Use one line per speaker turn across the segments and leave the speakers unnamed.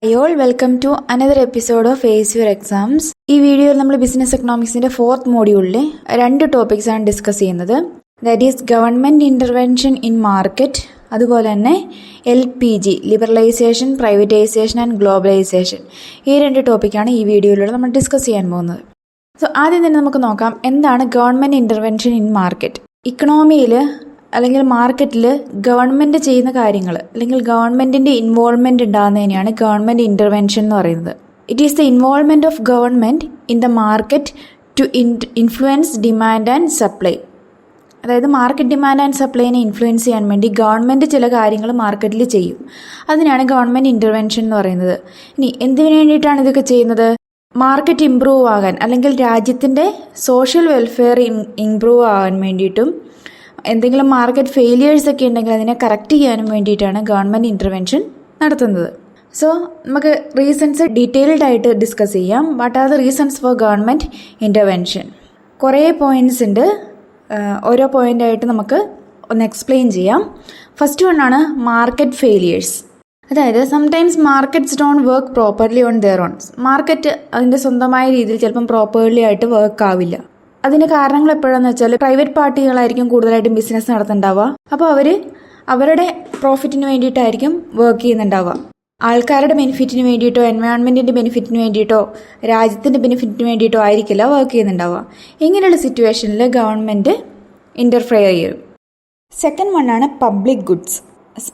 Hi all, welcome to another episode of Face Your Exams. ഈ വീഡിയോയിൽ നമ്മൾ business എക്കണോമിക്സിന്റെ 4th മോഡ്യൂളിലെ 2 ടോപ്പിക്സ് ആണ് ഡിസ്കസ് ചെയ്യുന്നത്. That is government intervention in market, അതുപോലെ തന്നെ LPG liberalisation, privatisation and globalisation. ഈ 2 ടോപ്പിക്കാണ് ഈ വീഡിയോയിലൂടെ നമ്മൾ ഡിസ്കസ് ചെയ്യാൻ പോകുന്നത്. സോ ആദ്യം തന്നെ നമുക്ക് നോക്കാം എന്താണ് ഗവൺമെന്റ് ഇന്റർവെൻഷൻ ഇൻ മാർക്കറ്റ്. ഇക്കണോമിയിൽ അല്ലെങ്കിൽ മാർക്കറ്റിൽ ഗവൺമെൻറ് ചെയ്യുന്ന കാര്യങ്ങൾ അല്ലെങ്കിൽ ഗവൺമെൻറ്റിൻ്റെ ഇൻവോൾവ്മെൻറ്റ് ഉണ്ടാകുന്നതിനെയാണ് ഗവൺമെൻറ് ഇൻ്റർവെൻഷൻ എന്ന് പറയുന്നത്. It is the involvement of government in the market to influence demand and supply. അതായത് മാർക്കറ്റ് ഡിമാൻഡ് ആൻഡ് സപ്ലൈനെ ഇൻഫ്ലുവൻസ് ചെയ്യാൻ വേണ്ടി ഗവൺമെൻറ് ചില കാര്യങ്ങൾ മാർക്കറ്റിൽ ചെയ്യും. അതിനാണ് ഗവൺമെൻറ് ഇൻ്റർവെൻഷൻ എന്ന് പറയുന്നത്. ഇനി എന്തിനു വേണ്ടിയിട്ടാണ് ഇതൊക്കെ ചെയ്യുന്നത്? മാർക്കറ്റ് ഇംപ്രൂവ് ആകാൻ അല്ലെങ്കിൽ രാജ്യത്തിൻ്റെ സോഷ്യൽ വെൽഫെയർ ഇംപ്രൂവ് ആകാൻ വേണ്ടിയിട്ടും എന്തെങ്കിലും മാർക്കറ്റ് ഫെയിലിയേഴ്സ് ഒക്കെ ഉണ്ടെങ്കിൽ അതിനെ കറക്റ്റ് ചെയ്യാനും വേണ്ടിയിട്ടാണ് ഗവൺമെൻറ് ഇൻ്റർവെൻഷൻ നടത്തുന്നത്. സോ നമുക്ക് റീസൺസ് ഡീറ്റെയിൽഡ് ആയിട്ട് ഡിസ്കസ് ചെയ്യാം. What are the reasons for government intervention? കുറേ പോയിൻറ്റ്സ് ഉണ്ട്. ഓരോ പോയിൻ്റായിട്ട് നമുക്ക് ഒന്ന് എക്സ്പ്ലെയിൻ ചെയ്യാം. ഫസ്റ്റ് വൺ ആണ് മാർക്കറ്റ് ഫെയിലിയേഴ്സ്. അതായത് sometimes markets don't work properly on their own. Market അതിൻ്റെ സ്വന്തമായ രീതിയിൽ ചിലപ്പം പ്രോപ്പർലി ആയിട്ട് വർക്ക് ആവില്ല. അതിന് കാരണങ്ങൾ എപ്പോഴാന്ന് വെച്ചാൽ പ്രൈവറ്റ് പാർട്ടികളായിരിക്കും കൂടുതലായിട്ടും ബിസിനസ് നടത്തുന്നുണ്ടാവുക. അപ്പോൾ അവരുടെ പ്രോഫിറ്റിന് വേണ്ടിയിട്ടായിരിക്കും വർക്ക് ചെയ്യുന്നുണ്ടാവുക. ആൾക്കാരുടെ ബെനിഫിറ്റിന് വേണ്ടിയിട്ടോ എൻവയോൺമെൻറ്റിൻ്റെ ബെനിഫിറ്റിന് വേണ്ടിയിട്ടോ രാജ്യത്തിൻ്റെ ബെനിഫിറ്റിന് വേണ്ടിയിട്ടോ ആയിരിക്കില്ല വർക്ക് ചെയ്യുന്നുണ്ടാവുക. ഇങ്ങനെയുള്ള സിറ്റുവേഷനിൽ ഗവൺമെൻറ് ഇൻ്റർഫെയർ ചെയ്യും. സെക്കൻഡ് വൺ ആണ് പബ്ലിക് ഗുഡ്സ്.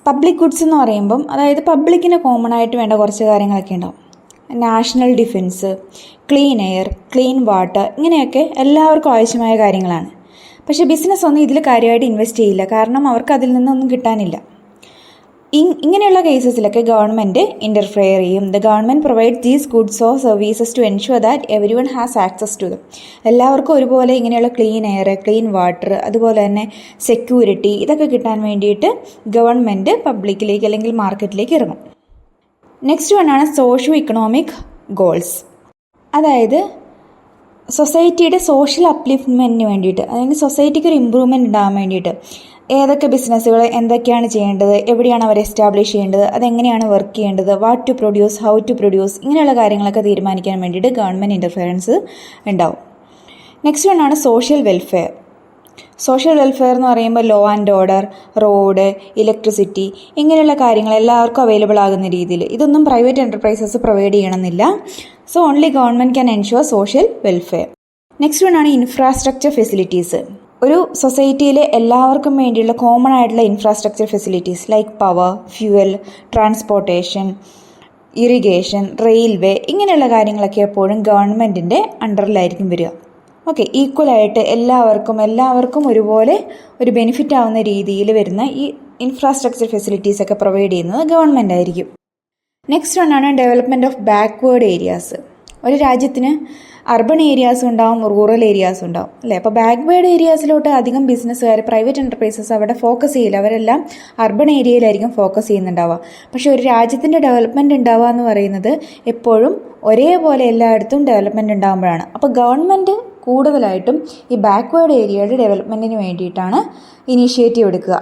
പബ്ലിക് ഗുഡ്സ് എന്ന് പറയുമ്പം അതായത് പബ്ലിക്കിന് കോമൺ ആയിട്ട് വേണ്ട കുറച്ച് കാര്യങ്ങളൊക്കെ ഉണ്ടാവും. National defence, clean air, clean water, ഇങ്ങനെയൊക്കെ എല്ലാവർക്കും ആവശ്യമായ കാര്യങ്ങളാണ്. പക്ഷേ ബിസിനസ് ഒന്നും ഇതിൽ കാര്യമായിട്ട് ഇൻവെസ്റ്റ് ചെയ്യില്ല, കാരണം അവർക്ക് അതിൽ നിന്നൊന്നും കിട്ടാനില്ല. ഇങ്ങനെയുള്ള കേസസിലൊക്കെ ഗവൺമെൻറ് ഇൻ്റർഫെയർ ചെയ്യും. The government provide these goods or services to ensure that every one has access to them. എല്ലാവർക്കും ഒരുപോലെ ഇങ്ങനെയുള്ള ക്ലീൻ എയർ, ക്ലീൻ വാട്ടർ, അതുപോലെ തന്നെ സെക്യൂരിറ്റി, ഇതൊക്കെ കിട്ടാൻ വേണ്ടിയിട്ട് ഗവൺമെൻറ് പബ്ലിക്കിലേക്ക് അല്ലെങ്കിൽ മാർക്കറ്റിലേക്ക് ഇറങ്ങും. നെക്സ്റ്റ് വൺ ആണ് സോഷ്യോ ഇക്കണോമിക് ഗോൾസ്. അതായത് സൊസൈറ്റിയുടെ സോഷ്യൽ അപ്ലിഫ്റ്റ്മെൻറ്റിന് വേണ്ടിയിട്ട്, അതായത് സൊസൈറ്റിക്ക് ഒരു ഇമ്പ്രൂവ്മെൻറ്റ് ഉണ്ടാകാൻ വേണ്ടിയിട്ട് ഏതൊക്കെ ബിസിനസ്സുകൾ എന്തൊക്കെയാണ് ചെയ്യേണ്ടത്, എവിടെയാണ് അവർ എസ്റ്റാബ്ലിഷ് ചെയ്യേണ്ടത്, അതെങ്ങനെയാണ് വർക്ക് ചെയ്യേണ്ടത്, what to produce, how to produce, ഇങ്ങനെയുള്ള കാര്യങ്ങളൊക്കെ തീരുമാനിക്കാൻ വേണ്ടിയിട്ട് ഗവൺമെൻറ് ഇൻ്റർഫിയറൻസ് ഉണ്ടാവും. നെക്സ്റ്റ് വൺ ആണ് സോഷ്യൽ വെൽഫെയർ. സോഷ്യൽ വെൽഫെയർ എന്ന് പറയുമ്പോൾ law and order, road, electricity, ഇങ്ങനെയുള്ള കാര്യങ്ങൾ എല്ലാവർക്കും അവൈലബിൾ ആകുന്ന രീതിയിൽ. ഇതൊന്നും പ്രൈവറ്റ് എൻ്റർപ്രൈസസ് പ്രൊവൈഡ് ചെയ്യണമെന്നില്ല. So only government can ensure social welfare. Next one ആണ് ഇൻഫ്രാസ്ട്രക്ചർ ഫെസിലിറ്റീസ്. ഒരു സൊസൈറ്റിയിലെ എല്ലാവർക്കും വേണ്ടിയുള്ള കോമൺ ആയിട്ടുള്ള infrastructure facilities like power, fuel, transportation, irrigation, railway, ഇങ്ങനെയുള്ള കാര്യങ്ങളൊക്കെ എപ്പോഴും ഗവൺമെൻറ്റിൻ്റെ അണ്ടറിലായിരിക്കും വരിക. ഓക്കെ, ഈക്വലായിട്ട് എല്ലാവർക്കും ഒരുപോലെ ഒരു ബെനിഫിറ്റ് ആവുന്ന രീതിയിൽ വരുന്ന ഈ ഇൻഫ്രാസ്ട്രക്ചർ ഫെസിലിറ്റീസ് ഒക്കെ പ്രൊവൈഡ് ചെയ്യുന്നത് ഗവൺമെൻറ് ആയിരിക്കും. നെക്സ്റ്റ് വൺ ആണ് ഡെവലപ്മെൻറ്റ് ഓഫ് ബാക്ക്വേർഡ് ഏരിയാസ്. ഒരു രാജ്യത്തിന് അർബൺ ഏരിയാസും ഉണ്ടാവും, റൂറൽ ഏരിയാസും ഉണ്ടാവും, അല്ലേ? അപ്പോൾ ബാക്ക്വേർഡ് ഏരിയാസിലോട്ട് അധികം ബിസിനസ്സുകാർ, പ്രൈവറ്റ് എൻ്റർപ്രൈസസ് അവിടെ ഫോക്കസ് ചെയ്യില്ല. അവരെല്ലാം അർബൺ ഏരിയയിലായിരിക്കും ഫോക്കസ് ചെയ്യുന്നുണ്ടാവുക. പക്ഷേ ഒരു രാജ്യത്തിൻ്റെ ഡെവലപ്മെൻറ്റ് ഉണ്ടാവുക എന്ന് പറയുന്നത് എപ്പോഴും ഒരേപോലെ എല്ലായിടത്തും ഡെവലപ്മെൻറ്റ് ഉണ്ടാകുമ്പോഴാണ്. അപ്പോൾ ഗവൺമെൻറ് കൂടുതലായിട്ടും ഈ ബാക്ക്വേർഡ് ഏരിയയുടെ ഡെവലപ്മെൻറ്റിന് വേണ്ടിയിട്ടാണ് ഇനീഷ്യേറ്റീവ് എടുക്കുക.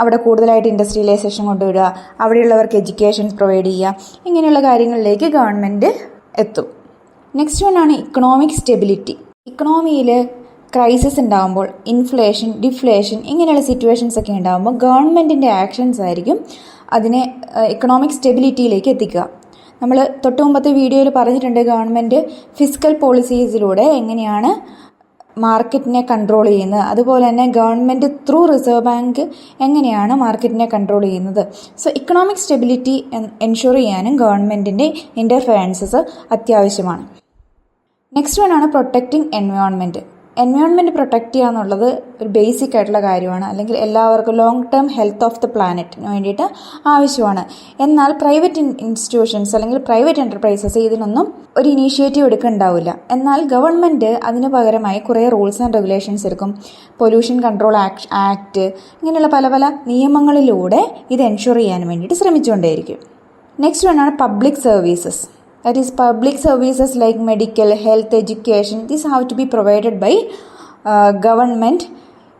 അവിടെ കൂടുതലായിട്ട് ഇൻഡസ്ട്രിയലൈസേഷൻ കൊണ്ടുവരിക, അവിടെയുള്ളവർക്ക് എഡ്യൂക്കേഷൻ പ്രൊവൈഡ് ചെയ്യുക, ഇങ്ങനെയുള്ള കാര്യങ്ങളിലേക്ക് ഗവൺമെൻറ് എത്തും. നെക്സ്റ്റ് വൺ ആണ് ഇക്കണോമിക് സ്റ്റെബിലിറ്റി. ഇക്കണോമിയിൽ ക്രൈസിസ് ഉണ്ടാകുമ്പോൾ, ഇൻഫ്ലേഷൻ, ഡിഫ്ലേഷൻ, ഇങ്ങനെയുള്ള സിറ്റുവേഷൻസ് ഒക്കെ ഉണ്ടാകുമ്പോൾ ഗവൺമെൻറ്റിൻ്റെ ആക്ഷൻസ് ആയിരിക്കും അതിനെ ഇക്കണോമിക് സ്റ്റെബിലിറ്റിയിലേക്ക് എത്തിക്കുക. നമ്മൾ തൊട്ട് മുമ്പത്തെ വീഡിയോയിൽ പറഞ്ഞിട്ടുണ്ട് ഗവൺമെൻറ് ഫിസ്ക്കൽ പോളിസീസിലൂടെ എങ്ങനെയാണ് മാർക്കറ്റിനെ കൺട്രോൾ ചെയ്യുന്നത്, അതുപോലെ തന്നെ ഗവൺമെൻറ് ത്രൂ റിസർവ് ബാങ്ക് എങ്ങനെയാണ് മാർക്കറ്റിനെ കൺട്രോൾ ചെയ്യുന്നത്. സോ ഇക്കണോമിക് സ്റ്റെബിലിറ്റി എൻഷുർ ചെയ്യാനും ഗവൺമെൻറ്റിൻ്റെ ഇൻ്റർഫിയറൻസസ് അത്യാവശ്യമാണ്. നെക്സ്റ്റ് വൺ ആണ് പ്രൊട്ടക്റ്റിംഗ് എൻവയോൺമെൻറ്റ്. എൻവയോൺമെൻറ്റ് പ്രൊട്ടക്റ്റ് ചെയ്യുക എന്നുള്ളത് ഒരു ബേസിക് ആയിട്ടുള്ള കാര്യമാണ്, അല്ലെങ്കിൽ എല്ലാവർക്കും long term health of the പ്ലാനറ്റിന് വേണ്ടിയിട്ട് ആവശ്യമാണ്. എന്നാൽ പ്രൈവറ്റ് ഇൻസ്റ്റിറ്റ്യൂഷൻസ് അല്ലെങ്കിൽ പ്രൈവറ്റ് എൻ്റർപ്രൈസസ് ഇതിനൊന്നും ഒരു ഇനീഷ്യേറ്റീവ് എടുക്കുന്നുണ്ടാവില്ല. എന്നാൽ ഗവൺമെൻറ് അതിന് പകരമായി കുറേ റൂൾസ് ആൻഡ് റെഗുലേഷൻസ് എടുക്കും. പൊല്യൂഷൻ കൺട്രോൾ ആക്ട്, ഇങ്ങനെയുള്ള പല പല നിയമങ്ങളിലൂടെ ഇത് എൻഷുർ ചെയ്യാൻ വേണ്ടിയിട്ട് ശ്രമിച്ചുകൊണ്ടേയിരിക്കും. നെക്സ്റ്റ് വൺ ആണ് public services. That is, public services like medical, health, education, these have to be provided by government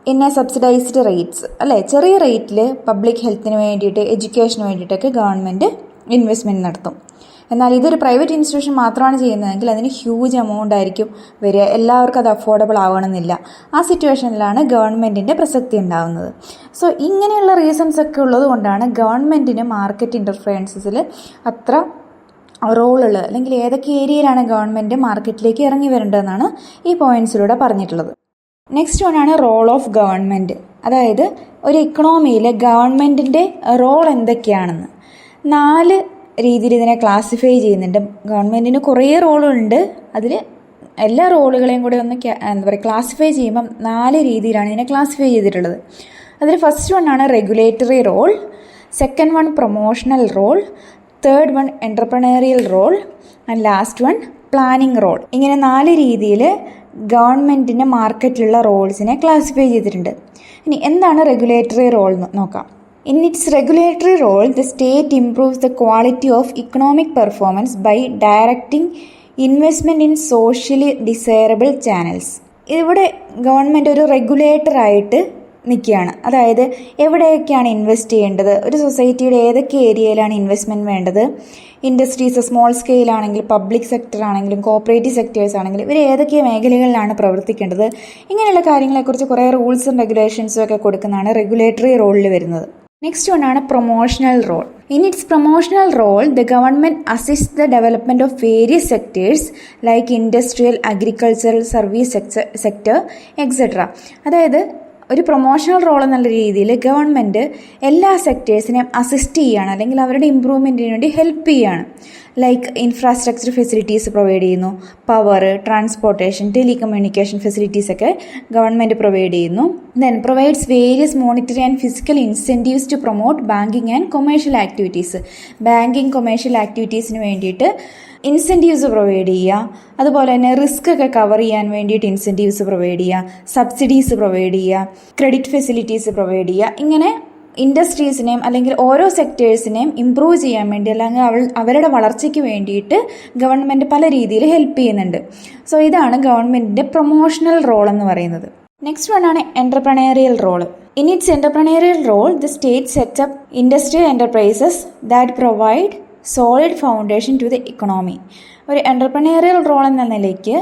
in a subsidized rates. അല്ലേ, ചെറിയ റേറ്റിൽ പബ്ലിക് ഹെൽത്തിന് വേണ്ടിയിട്ട്, എഡ്യൂക്കേഷന് വേണ്ടിയിട്ടൊക്കെ ഗവൺമെൻറ് ഇൻവെസ്റ്റ്മെൻറ്റ് നടത്തും. എന്നാൽ ഇതൊരു പ്രൈവറ്റ് ഇൻസ്റ്റിറ്റ്യൂഷൻ മാത്രമാണ് ചെയ്യുന്നതെങ്കിൽ അതിന് ഹ്യൂജ് എമൗണ്ട് ആയിരിക്കും വരിക. എല്ലാവർക്കും അത് അഫോർഡബിൾ ആവണമെന്നില്ല. ആ സിറ്റുവേഷനിലാണ് ഗവൺമെൻറ്റിൻ്റെ പ്രസക്തി ഉണ്ടാകുന്നത്. സോ ഇങ്ങനെയുള്ള റീസൺസ് ഒക്കെ ഉള്ളത് കൊണ്ടാണ് ഗവൺമെൻറ്റിന് മാർക്കറ്റ് ഇൻ്റർഫറൻസസിൽ അത്ര റോളുള്ളത്, അല്ലെങ്കിൽ ഏതൊക്കെ ഏരിയയിലാണ് ഗവൺമെൻറ് മാർക്കറ്റിലേക്ക് ഇറങ്ങി വരേണ്ടതെന്നാണ് ഈ പോയിൻറ്റ്സിലൂടെ പറഞ്ഞിട്ടുള്ളത്. നെക്സ്റ്റ് വണ്ണാണ് റോൾ ഓഫ് ഗവൺമെൻറ്. അതായത് ഒരു ഇക്കണോമിയിൽ ഗവൺമെൻറ്റിൻ്റെ റോൾ എന്തൊക്കെയാണെന്ന് 4 രീതിയിൽ ഇതിനെ ക്ലാസിഫൈ ചെയ്യുന്നുണ്ട്. ഗവൺമെൻറ്റിന് കുറേ റോളുണ്ട്. അതിൽ എല്ലാ റോളുകളെയും കൂടി ഒന്ന് ക്ലാസിഫൈ ചെയ്യുമ്പം 4 രീതിയിലാണ് ഇതിനെ ക്ലാസിഫൈ ചെയ്തിട്ടുള്ളത്. അതിൽ ഫസ്റ്റ് വണ്ണാണ് regulatory role, second one promotional role, third one entrepreneurial role and last one planning role. ഇങ്ങനെ 4 രീതിയിൽ ഗവൺമെൻറ്റിൻ്റെ മാർക്കറ്റിലുള്ള റോൾസിനെ ക്ലാസിഫൈ ചെയ്തിട്ടുണ്ട്. ഇനി എന്താണ് റെഗുലേറ്ററി റോൾ എന്ന് നോക്കാം. In its regulatory role, the state improves the quality of economic performance by directing investment in socially desirable channels. ഇവിടെ government ഒരു റെഗുലേറ്ററായിട്ട് നിൽക്കുകയാണ്. അതായത് എവിടെയൊക്കെയാണ് ഇൻവെസ്റ്റ് ചെയ്യേണ്ടത്, ഒരു സൊസൈറ്റിയുടെ ഏതൊക്കെ ഏരിയയിലാണ് ഇൻവെസ്റ്റ്മെൻറ്റ് വേണ്ടത്, ഇൻഡസ്ട്രീസ് സ്മോൾ സ്കെയിലാണെങ്കിൽ പബ്ലിക് സെക്ടർ ആണെങ്കിലും കോപ്പറേറ്റീവ് സെക്ടേഴ്സ് ആണെങ്കിലും ഇവർ ഏതൊക്കെ മേഖലകളിലാണ് പ്രവർത്തിക്കേണ്ടത്, ഇങ്ങനെയുള്ള കാര്യങ്ങളെക്കുറിച്ച് കുറേ റൂൾസും റെഗുലേഷൻസും ഒക്കെ കൊടുക്കുന്നതാണ് റെഗുലേറ്ററി റോളിൽ വരുന്നത്. നെക്സ്റ്റ് വണ്ണാണ് promotional role. In its promotional role the government assist the development of various sectors like industrial, agricultural, service sector etcetera. അതായത് ഒരു പ്രൊമോഷണൽ റോൾ എന്നുള്ള രീതിയിൽ ഗവൺമെൻറ് എല്ലാ സെക്ടേഴ്സിനെയും അസിസ്റ്റ് ചെയ്യുകയാണ്, അല്ലെങ്കിൽ അവരുടെ ഇമ്പ്രൂവ്മെൻറ്റിന് വേണ്ടി ഹെൽപ്പ് ചെയ്യുകയാണ്. ലൈക്ക് ഇൻഫ്രാസ്ട്രക്ചർ ഫെസിലിറ്റീസ് പ്രൊവൈഡ് ചെയ്യുന്നു, പവർ, ട്രാൻസ്പോർട്ടേഷൻ, ടെലികമ്മ്യൂണിക്കേഷൻ ഫെസിലിറ്റീസൊക്കെ ഗവൺമെൻറ് പ്രൊവൈഡ് ചെയ്യുന്നു. Then provides various monetary and physical incentives to promote banking and commercial activities. Banking commercial ആക്ടിവിറ്റീസിന് വേണ്ടിയിട്ട് ഇൻസെൻറ്റീവ്സ് പ്രൊവൈഡ് ചെയ്യുക. അതുപോലെ തന്നെ റിസ്ക് ഒക്കെ കവർ ചെയ്യാൻ വേണ്ടിയിട്ട് ഇൻസെൻറ്റീവ്സ് പ്രൊവൈഡ് ചെയ്യുക, സബ്സിഡീസ് പ്രൊവൈഡ് ചെയ്യുക, ക്രെഡിറ്റ് ഫെസിലിറ്റീസ് പ്രൊവൈഡ് ചെയ്യുക. ഇങ്ങനെ ഇൻഡസ്ട്രീസിനെയും അല്ലെങ്കിൽ ഓരോ സെക്ടേഴ്സിനെയും ഇംപ്രൂവ് ചെയ്യാൻ വേണ്ടി, അല്ലെങ്കിൽ അവരുടെ വളർച്ചയ്ക്ക് വേണ്ടിയിട്ട് ഗവൺമെൻറ് പല രീതിയിൽ ഹെൽപ്പ് ചെയ്യുന്നുണ്ട്. സോ ഇതാണ് ഗവൺമെൻറ്റിൻ്റെ പ്രൊമോഷണൽ റോൾ എന്ന് പറയുന്നത്. നെക്സ്റ്റ് വണ്ണാണ് entrepreneurial role. In its entrepreneurial role the state sets up industrial enterprises that provide solid foundation to the economy. ഒരു എൻ്റർപ്രണറിയൽ റോൾ എന്ന നിലയ്ക്ക്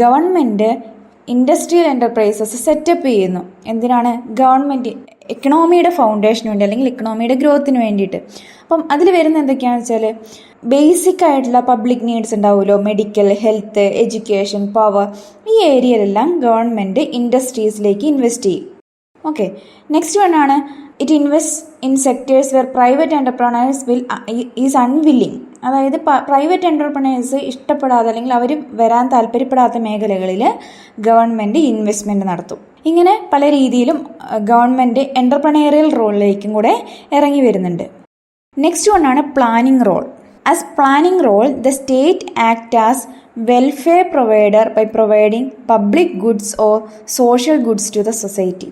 ഗവൺമെൻറ് ഇൻഡസ്ട്രിയൽ എൻ്റർപ്രൈസസ് സെറ്റപ്പ് ചെയ്യുന്നു. എന്തിനാണ്? ഗവൺമെൻറ് എക്കണോമിയുടെ ഫൗണ്ടേഷന് വേണ്ടി, അല്ലെങ്കിൽ ഇക്കണോമിയുടെ ഗ്രോത്തിന് വേണ്ടിയിട്ട്. അപ്പം അതിൽ വരുന്ന എന്തൊക്കെയാണെന്ന് വെച്ചാൽ ബേസിക് ആയിട്ടുള്ള പബ്ലിക് നീഡ്സ് ഉണ്ടാവുമല്ലോ, മെഡിക്കൽ, ഹെൽത്ത്, എഡ്യൂക്കേഷൻ, പവർ, ഈ ഏരിയയിലെല്ലാം ഗവൺമെൻറ് ഇൻഡസ്ട്രീസിലേക്ക് ഇൻവെസ്റ്റ് ചെയ്യും. ഓക്കെ, നെക്സ്റ്റ് വൺ ആണ് it invest in sectors where private entrepreneurs is unwilling. അതായത് പ്രൈവറ്റ് എൻ്റർപ്രണേഴ്സ് ഇഷ്ടപ്പെടാതെ, അല്ലെങ്കിൽ അവർ വരാൻ താല്പര്യപ്പെടാത്ത മേഖലകളിൽ ഗവൺമെൻറ് ഇൻവെസ്റ്റ്മെൻറ്റ് നടത്തും. ഇങ്ങനെ പല രീതിയിലും ഗവൺമെൻറ് എൻ്റർപ്രണേറിയൽ റോളിലേക്കും കൂടെ ഇറങ്ങി വരുന്നുണ്ട്. നെക്സ്റ്റ് വണ്ണാണ് planning role. As planning role the state act as welfare provider by providing public goods or social goods to the society.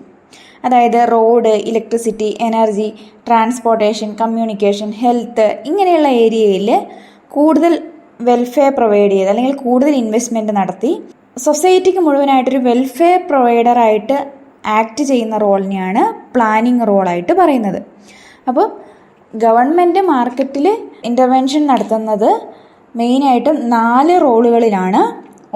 അതായത് road, electricity, energy, transportation, communication, health, ഇങ്ങനെയുള്ള ഏരിയയിൽ കൂടുതൽ വെൽഫെയർ പ്രൊവൈഡ് ചെയ്ത്, അല്ലെങ്കിൽ കൂടുതൽ ഇൻവെസ്റ്റ്മെൻറ്റ് നടത്തി സൊസൈറ്റിക്ക് മുഴുവനായിട്ടൊരു വെൽഫെയർ പ്രൊവൈഡറായിട്ട് ആക്ട് ചെയ്യുന്ന റോളിനെയാണ് പ്ലാനിംഗ് റോളായിട്ട് പറയുന്നത്. അപ്പോൾ ഗവൺമെൻറ് മാർക്കറ്റിൽ ഇൻ്റർവെൻഷൻ നടത്തുന്നത് മെയിനായിട്ടും 4 റോളുകളിലാണ്.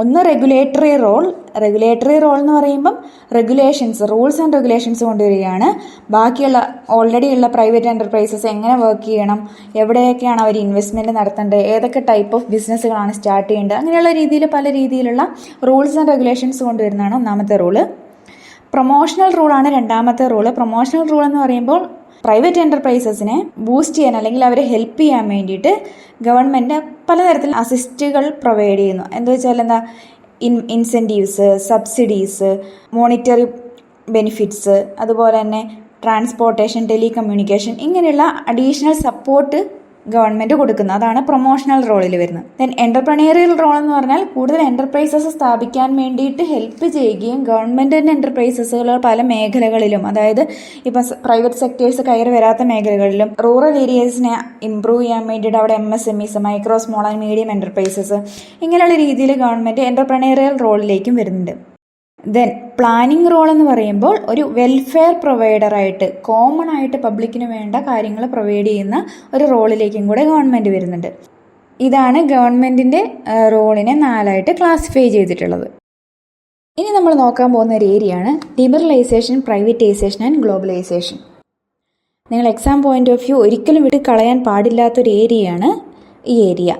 ഒന്ന് റെഗുലേറ്ററി റോൾ. റെഗുലേറ്ററി റോൾ എന്ന് പറയുമ്പം റെഗുലേഷൻസ്, റൂൾസ് ആൻഡ് റെഗുലേഷൻസ് കൊണ്ടുവരികയാണ്. ബാക്കിയുള്ള ഓൾറെഡി ഉള്ള പ്രൈവറ്റ് എൻ്റർപ്രൈസസ് എങ്ങനെ വർക്ക് ചെയ്യണം, എവിടെയൊക്കെയാണ് അവർ ഇൻവെസ്റ്റ്മെൻറ്റ് നടത്തേണ്ടത്, ഏതൊക്കെ ടൈപ്പ് ഓഫ് ബിസിനസ്സുകളാണ് സ്റ്റാർട്ട് ചെയ്യേണ്ടത്, അങ്ങനെയുള്ള രീതിയിൽ പല രീതിയിലുള്ള റൂൾസ് ആൻഡ് റെഗുലേഷൻസ് കൊണ്ടുവരുന്നതാണ് ഒന്നാമത്തെ റൂള്. പ്രൊമോഷണൽ റൂളാണ് രണ്ടാമത്തെ റൂള്. പ്രൊമോഷണൽ റൂൾ എന്ന് പറയുമ്പോൾ പ്രൈവറ്റ് എൻ്റർപ്രൈസസിനെ ബൂസ്റ്റ് ചെയ്യാൻ, അല്ലെങ്കിൽ അവരെ ഹെൽപ്പ് ചെയ്യാൻ വേണ്ടിയിട്ട് ഗവൺമെൻറ് പലതരത്തിൽ അസിസ്റ്റുകൾ പ്രൊവൈഡ് ചെയ്യുന്നു. എന്താ വെച്ചാൽ ഇൻസെൻറ്റീവ്സ്, സബ്സിഡീസ്, മോണിറ്ററി ബെനിഫിറ്റ്സ്, അതുപോലെ തന്നെ ട്രാൻസ്പോർട്ടേഷൻ, ടെലികമ്മ്യൂണിക്കേഷൻ, ഇങ്ങനെയുള്ള അഡീഷണൽ സപ്പോർട്ട് ഗവൺമെൻറ് കൊടുക്കുന്നത്. അതാണ് പ്രൊമോഷണൽ റോളിൽ വരുന്നത്. ദെൻ എൻ്റർപ്രണേറിയൽ റോൾ എന്ന് പറഞ്ഞാൽ കൂടുതൽ എൻ്റർപ്രൈസസ് സ്ഥാപിക്കാൻ വേണ്ടിയിട്ട് ഹെൽപ്പ് ചെയ്യുകയും ഗവൺമെൻറ്റിൻ്റെ എൻ്റർപ്രൈസസുകൾ പല മേഖലകളിലും, അതായത് ഇപ്പം പ്രൈവറ്റ് സെക്ടേഴ്സ് കയറി വരാത്ത മേഖലകളിലും റൂറൽ ഏരിയസിനെ ഇമ്പ്രൂവ് ചെയ്യാൻ വേണ്ടിയിട്ട് അവിടെ MSMEs, micro small and medium enterprises, ഇങ്ങനെയുള്ള രീതിയിൽ ഗവൺമെൻറ് എൻ്റർപ്രണേറിയൽ റോളിലേക്കും വരുന്നുണ്ട്. ദെൻ പ്ലാനിംഗ് റോൾ എന്ന് പറയുമ്പോൾ ഒരു വെൽഫെയർ പ്രൊവൈഡറായിട്ട് കോമൺ ആയിട്ട് പബ്ലിക്കിന് വേണ്ട കാര്യങ്ങൾ പ്രൊവൈഡ് ചെയ്യുന്ന ഒരു റോളിലേക്കും കൂടെ ഗവൺമെൻറ് വരുന്നുണ്ട്. ഇതാണ് ഗവൺമെൻറ്റിൻ്റെ റോളിനെ 4ആയിട്ട് ക്ലാസിഫൈ ചെയ്തിട്ടുള്ളത്. ഇനി നമ്മൾ നോക്കാൻ പോകുന്ന ഒരു ഏരിയയാണ് ലിബറലൈസേഷൻ, പ്രൈവറ്റൈസേഷൻ ആൻഡ് ഗ്ലോബലൈസേഷൻ. നിങ്ങൾ എക്സാം പോയിന്റ് ഓഫ് വ്യൂ ഒരിക്കലും വിട്ട് കളയാൻ പാടില്ലാത്തൊരു ഏരിയയാണ് ഈ ഏരിയ.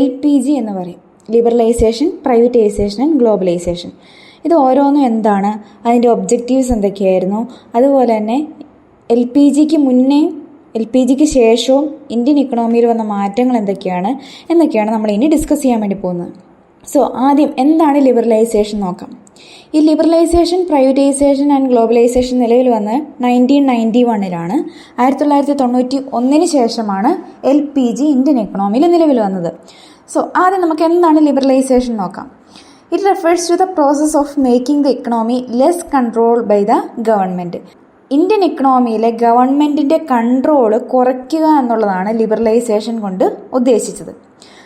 LPG എന്ന് പറയും, ലിബറലൈസേഷൻ, പ്രൈവറ്റൈസേഷൻ ആൻഡ് ഗ്ലോബലൈസേഷൻ. ഇത് ഓരോന്നും എന്താണ്, അതിൻ്റെ ഒബ്ജക്റ്റീവ്സ് എന്തൊക്കെയായിരുന്നു, അതുപോലെ തന്നെ LPGക്ക് മുന്നേയും LPGക്ക് ശേഷവും ഇന്ത്യൻ ഇക്കണോമിയിൽ വന്ന മാറ്റങ്ങൾ എന്നൊക്കെയാണ് നമ്മൾ ഇനി ഡിസ്കസ് ചെയ്യാൻ വേണ്ടി പോകുന്നത്. സോ ആദ്യം എന്താണ് ലിബറലൈസേഷൻ നോക്കാം. ഈ ലിബറലൈസേഷൻ, പ്രൈവറ്റൈസേഷൻ ആൻഡ് ഗ്ലോബലൈസേഷൻ നിലവിൽ വന്ന് 1991 1991 ശേഷമാണ് LPG ഇന്ത്യൻ എക്കണോമിയിൽ നിലവിൽ വന്നത്. സോ ആദ്യം നമുക്ക് എന്താണ് ലിബറലൈസേഷൻ നോക്കാം. It refers to the process of making the economy less control by the government. Indian ഇക്കണോമിയിലെ ഗവൺമെൻറ്റിൻ്റെ കൺട്രോള് കുറയ്ക്കുക എന്നുള്ളതാണ് ലിബറലൈസേഷൻ കൊണ്ട് ഉദ്ദേശിച്ചത്.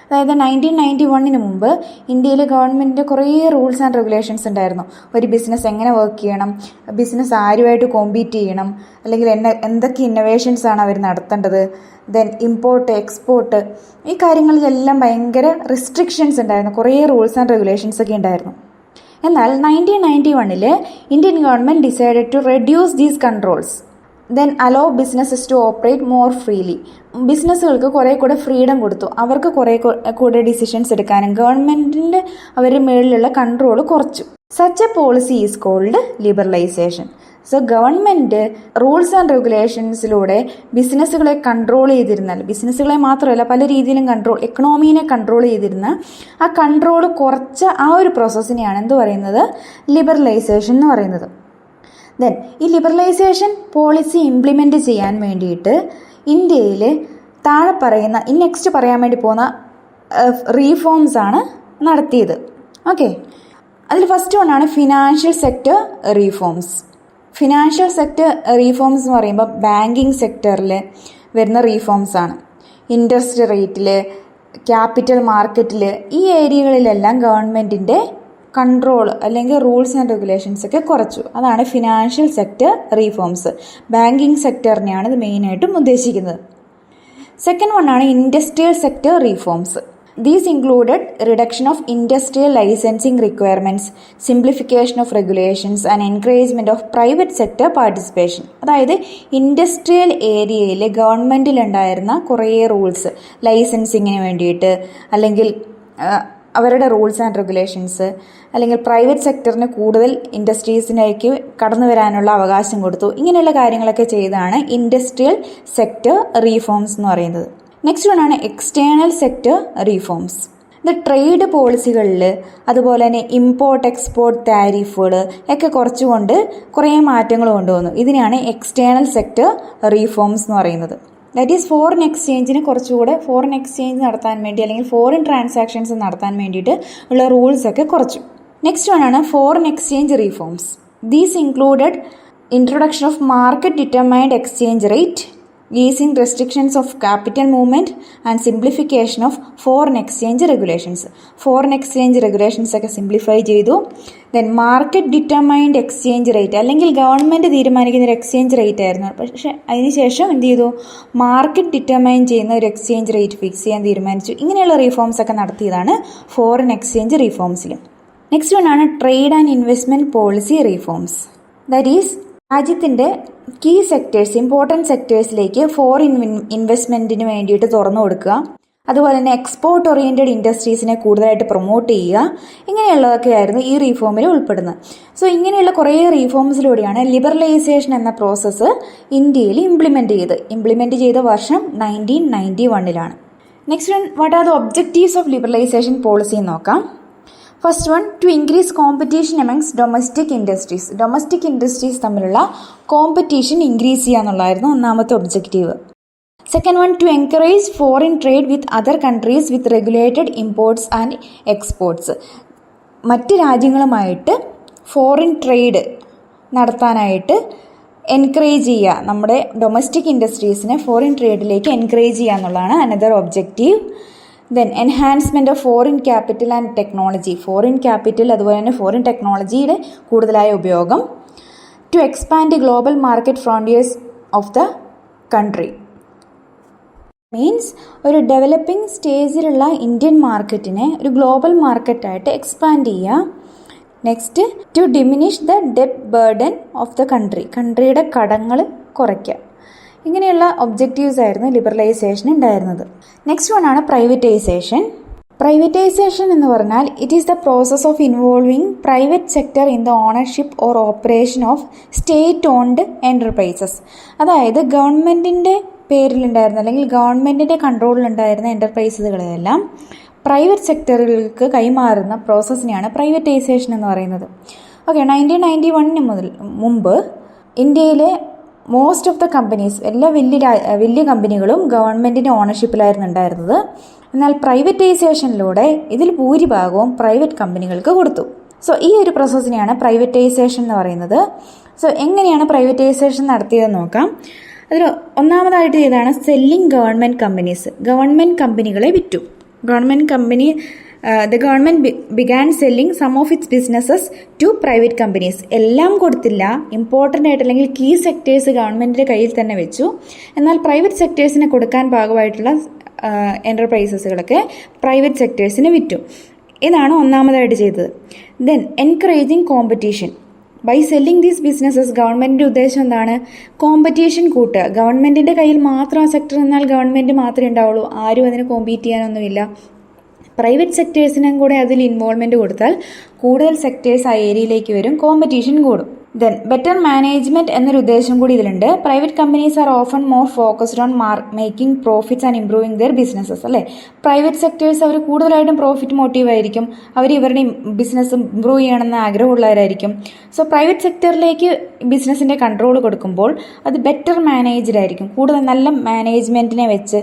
അതായത് 1991 മുമ്പ് ഇന്ത്യയിലെ ഗവൺമെൻറ്റിൻ്റെ കുറേ റൂൾസ് ആൻഡ് റെഗുലേഷൻസ് ഉണ്ടായിരുന്നു. ഒരു ബിസിനസ് എങ്ങനെ വർക്ക് ചെയ്യണം, ബിസിനസ് ആരുമായിട്ട് കോമ്പീറ്റ് ചെയ്യണം, അല്ലെങ്കിൽ എന്തൊക്കെ ഇന്നോവേഷൻസ് ആണ് അവർ നടത്തേണ്ടത്, ദെൻ ഇമ്പോർട്ട്, എക്സ്പോർട്ട്, ഈ കാര്യങ്ങളിലെല്ലാം ഭയങ്കര റിസ്ട്രിക്ഷൻസ് ഉണ്ടായിരുന്നു. കുറേ റൂൾസ് ആൻഡ് റെഗുലേഷൻസ് ഒക്കെ ഉണ്ടായിരുന്നു. എന്നാൽ 1991 Indian government decided to reduce these controls, then allow businesses to operate more freely. ബിസിനസ്സുകൾക്ക് കുറേ കൂടെ ഫ്രീഡം കൊടുത്തു, അവർക്ക് കുറേ കൂടെ ഡിസിഷൻസ് എടുക്കാനും ഗവൺമെൻറ്റിൻ്റെ അവരുടെ മുകളിലുള്ള കൺട്രോൾ കുറച്ചു. Such a policy is called liberalization. So government rules and റെഗുലേഷൻസിലൂടെ ബിസിനസ്സുകളെ കൺട്രോൾ ചെയ്തിരുന്നാൽ, ബിസിനസ്സുകളെ മാത്രമല്ല പല രീതിയിലും എക്കണോമീനെ കൺട്രോൾ ചെയ്തിരുന്ന ആ കൺട്രോൾ കുറച്ച ആ ഒരു പ്രോസസ്സിനെയാണ് എന്ത് പറയുന്നത്, ലിബറലൈസേഷൻ എന്ന് പറയുന്നത്. ദെൻ ഈ ലിബറലൈസേഷൻ പോളിസി ഇംപ്ലിമെൻറ്റ് ചെയ്യാൻ വേണ്ടിയിട്ട് ഇന്ത്യയിൽ താഴെ പറയുന്ന നെക്സ്റ്റ് പറയാൻ വേണ്ടി പോകുന്ന റീഫോംസ് ആണ് നടത്തിയത്. ഓക്കെ, അതിൽ ഫസ്റ്റ് വണ്ണാണ് financial sector reforms. Financial sector reforms എന്ന് പറയുമ്പോൾ ബാങ്കിങ് സെക്ടറിൽ വരുന്ന റീഫോംസ് ആണ്. ഇൻട്രസ്റ്റ് റേറ്റിൽ, ക്യാപിറ്റൽ മാർക്കറ്റിൽ, ഈ ഏരിയകളിലെല്ലാം ഗവൺമെൻറ്റിൻ്റെ കൺട്രോൾ അല്ലെങ്കിൽ റൂൾസ് ആൻഡ് റെഗുലേഷൻസ് ഒക്കെ കുറച്ചു. അതാണ് ഫിനാൻഷ്യൽ സെക്ടർ റീഫോംസ്. ബാങ്കിങ് സെക്ടറിനെയാണ് ഇത് മെയിനായിട്ടും ഉദ്ദേശിക്കുന്നത്. സെക്കൻഡ് വണ്ണാണ് industrial sector reforms. These included reduction of industrial licensing requirements, simplification of regulations and encouragement of private sector participation. അതായത് ഇൻഡസ്ട്രിയൽ ഏരിയയിൽ ഗവൺമെൻറ്റിലുണ്ടായിരുന്ന കുറേ റൂൾസ്, ലൈസൻസിങ്ങിന് വേണ്ടിയിട്ട് അല്ലെങ്കിൽ അവരുടെ റൂൾസ് ആൻഡ് റെഗുലേഷൻസ്, അല്ലെങ്കിൽ പ്രൈവറ്റ് സെക്ടറിന് കൂടുതൽ ഇൻഡസ്ട്രീസിലേക്ക് കടന്നു വരാനുള്ള അവകാശം കൊടുത്തു. ഇങ്ങനെയുള്ള കാര്യങ്ങളൊക്കെ ചെയ്താണ് ഇൻഡസ്ട്രിയൽ സെക്ടർ റീഫോംസ് എന്ന് പറയുന്നത്. നെക്സ്റ്റ് വണ്ണാണ് എക്സ്റ്റേണൽ സെക്ടർ റീഫോംസ്. ഇത് ട്രേഡ് പോളിസികളിൽ, അതുപോലെ തന്നെ ഇമ്പോർട്ട് എക്സ്പോർട്ട് താരിഫുകൾ ഒക്കെ കുറച്ചുകൊണ്ട് കുറേ മാറ്റങ്ങൾ കൊണ്ടുവന്നു. ഇതിനെയാണ് എക്സ്റ്റേണൽ സെക്ടർ റീഫോംസ് എന്ന് പറയുന്നത്. ദാറ്റ് ഈസ് ഫോറിൻ എക്സ്ചേഞ്ചിന് കുറച്ചുകൂടെ ഫോറിൻ എക്സ്ചേഞ്ച് നടത്താൻ വേണ്ടി അല്ലെങ്കിൽ ഫോറിൻ ട്രാൻസാക്ഷൻസ് നടത്താൻ വേണ്ടിയിട്ട് ഉള്ള റൂൾസ് ഒക്കെ കുറച്ചു. നെക്സ്റ്റ് വണ്ണാണ് foreign exchange reforms. These included introduction of market determined exchange rate, easing restrictions of capital movement and simplification of foreign exchange regulations. Foreign exchange regulations ഒക്കെ സിംപ്ലിഫൈ ചെയ്തു. Then market determined exchange rate, അല്ലെങ്കിൽ government തീരുമാനിക്കുന്ന ഒരു exchange rate ആയിരുന്നു. പക്ഷേ അതിനുശേഷം എന്ത് ചെയ്തു, മാർക്കറ്റ് ഡിറ്റർമൈൻ ചെയ്യുന്ന ഒരു എക്സ്ചേഞ്ച് റേറ്റ് ഫിക്സ് ചെയ്യാൻ തീരുമാനിച്ചു. ഇങ്ങനെയുള്ള റീഫോംസ് ഒക്കെ നടത്തിയതാണ് ഫോറിൻ എക്സ്ചേഞ്ച് റീഫോംസിൽ. നെക്സ്റ്റ് വൺ ആണ് trade and investment policy reforms. That is രാജ്യത്തിൻ്റെ കീ സെക്ടേഴ്സ്, ഇമ്പോർട്ടൻറ്റ് സെക്ടേഴ്സിലേക്ക് ഫോറിൻ ഇൻവെസ്റ്റ്മെൻറ്റിന് വേണ്ടിയിട്ട് തുറന്നു കൊടുക്കുക, അതുപോലെ തന്നെ എക്സ്പോർട്ട് ഓറിയൻറ്റഡ് ഇൻഡസ്ട്രീസിനെ കൂടുതലായിട്ട് പ്രൊമോട്ട് ചെയ്യുക, ഇങ്ങനെയുള്ളതൊക്കെ ആയിരുന്നു ഈ റീഫോമിൽ ഉൾപ്പെടുന്നത്. സോ ഇങ്ങനെയുള്ള കുറേ റീഫോംസിലൂടെയാണ് ലിബറലൈസേഷൻ എന്ന പ്രോസസ്സ് ഇന്ത്യയിൽ ഇംപ്ലിമെൻറ്റ് ചെയ്ത വർഷം 1991. Next one, what are the objectives of liberalisation policy എന്ന് നോക്കാം. First one, to increase competition amongst domestic industries. Domestic industries തമ്മിലുള്ള കോമ്പറ്റീഷൻ ഇൻക്രീസ് ചെയ്യുക എന്നുള്ളതായിരുന്നു ഒന്നാമത്തെ objective. Second one, to encourage foreign trade with other countries with regulated imports and exports. മറ്റ് രാജ്യങ്ങളുമായിട്ട് foreign trade നടത്താനായിട്ട് encourage ചെയ്യുക, നമ്മുടെ ഡൊമസ്റ്റിക് ഇൻഡസ്ട്രീസിനെ ഫോറിൻ ട്രേഡിലേക്ക് എൻകറേജ് ചെയ്യുക എന്നുള്ളതാണ് another objective. Then enhancement of foreign capital and technology, foreign capital അതുപോലെ തന്നെ ഫോറിൻ ടെക്നോളജിയുടെ കൂടുതലായ ഉപയോഗം. To expand global market frontiers of the country, means ഒരു ഡെവലപ്പിംഗ് സ്റ്റേജിലുള്ള ഇന്ത്യൻ മാർക്കറ്റിനെ ഒരു ഗ്ലോബൽ മാർക്കറ്റായിട്ട് എക്സ്പാൻഡ് ചെയ്യുക. Next, to diminish the debt burden of the country, കൺട്രിയുടെ കടങ്ങൾ കുറയ്ക്കുക. ഇങ്ങനെയുള്ള ഒബ്ജക്റ്റീവ്സ് ആയിരുന്നു ലിബറലൈസേഷൻ ഉണ്ടായിരുന്നത്. നെക്സ്റ്റ് വൺ ആണ് പ്രൈവറ്റൈസേഷൻ. പ്രൈവറ്റൈസേഷൻ എന്ന് പറഞ്ഞാൽ it is the process of involving private sector in the ownership or operation of state owned enterprises. അതായത് ഗവൺമെൻറ്റിൻ്റെ പേരിലുണ്ടായിരുന്ന അല്ലെങ്കിൽ ഗവൺമെൻറ്റിൻ്റെ കൺട്രോളിലുണ്ടായിരുന്ന എൻ്റർപ്രൈസുകളെല്ലാം പ്രൈവറ്റ് സെക്ടറുകൾക്ക് കൈമാറുന്ന പ്രോസസ്സിനെയാണ് പ്രൈവറ്റൈസേഷൻ എന്ന് പറയുന്നത്. ഓക്കെ, 1991 മുമ്പ് ഇന്ത്യയിലെ മോസ്റ്റ് ഓഫ് ദ കമ്പനീസ്, എല്ലാ വലിയ കമ്പനികളും ഗവൺമെൻറ്റിൻ്റെ ഓണർഷിപ്പിലായിരുന്നു ഉണ്ടായിരുന്നത്. എന്നാൽ പ്രൈവറ്റൈസേഷനിലൂടെ ഇതിൽ ഭൂരിഭാഗവും പ്രൈവറ്റ് കമ്പനികൾക്ക് കൊടുത്തു. സോ ഈ ഒരു പ്രോസസ്സിനെയാണ് പ്രൈവറ്റൈസേഷൻ എന്ന് പറയുന്നത്. സോ എങ്ങനെയാണ് പ്രൈവറ്റൈസേഷൻ നടത്തിയതെന്ന് നോക്കാം. അതിൽ ഒന്നാമതായിട്ട് ചെയ്തതാണ് സെല്ലിംഗ് ഗവൺമെൻറ് കമ്പനീസ്. ഗവൺമെൻറ് കമ്പനികളെ വിറ്റു. The government began selling some of its businesses to private companies. എല്ലാം കൊടുത്തില്ല, ഇമ്പോർട്ടൻ്റ് ആയിട്ട് അല്ലെങ്കിൽ കീ സെക്ടേഴ്സ് ഗവൺമെൻറ്റിൻ്റെ കയ്യിൽ തന്നെ വെച്ചു. എന്നാൽ പ്രൈവറ്റ് സെക്ടേഴ്സിനെ കൊടുക്കാൻ ഭാഗമായിട്ടുള്ള എൻ്റർപ്രൈസസുകളൊക്കെ പ്രൈവറ്റ് സെക്ടേഴ്സിന് വിറ്റു. ഇതാണ് ഒന്നാമതായിട്ട് ചെയ്തത്. Then encouraging competition. By selling these businesses ഗവൺമെൻറ്റിൻ്റെ ഉദ്ദേശം എന്താണ്? കോമ്പറ്റീഷൻ കൂട്ടുക. ഗവൺമെൻറ്റിൻ്റെ കയ്യിൽ മാത്രം ആ സെക്ടർ എന്നാൽ ഗവൺമെൻറ് മാത്രമേ ഉണ്ടാവുള്ളൂ, ആരും അതിന് കോമ്പീറ്റ് ചെയ്യാനൊന്നുമില്ല. പ്രൈവറ്റ് സെക്ടേഴ്സിനും കൂടെ അതിൽ ഇൻവോൾവ്മെൻറ്റ് കൊടുത്താൽ കൂടുതൽ സെക്ടേഴ്സ് ആ ഏരിയയിലേക്ക് വരും, കോമ്പറ്റീഷൻ കൂടും. ദെൻ ബെറ്റർ മാനേജ്മെൻറ്റ് എന്നൊരു ഉദ്ദേശം കൂടി ഇതിലുണ്ട്. Private companies are often more focused on making profits and improving their businesses. അല്ലേ, പ്രൈവറ്റ് സെക്ടേഴ്സ് അവർ കൂടുതലായിട്ടും പ്രോഫിറ്റ് മോട്ടീവായിരിക്കും, അവർ ഇവരുടെ ബിസിനസ് ഇംപ്രൂവ് ചെയ്യണമെന്ന് ആഗ്രഹമുള്ളവരായിരിക്കും. സോ പ്രൈവറ്റ് സെക്ടറിലേക്ക് ബിസിനസ്സിൻ്റെ കൺട്രോൾ കൊടുക്കുമ്പോൾ അത് ബെറ്റർ മാനേജ്ഡ് ആയിരിക്കും. കൂടുതൽ നല്ല മാനേജ്മെൻറ്റിനെ വെച്ച്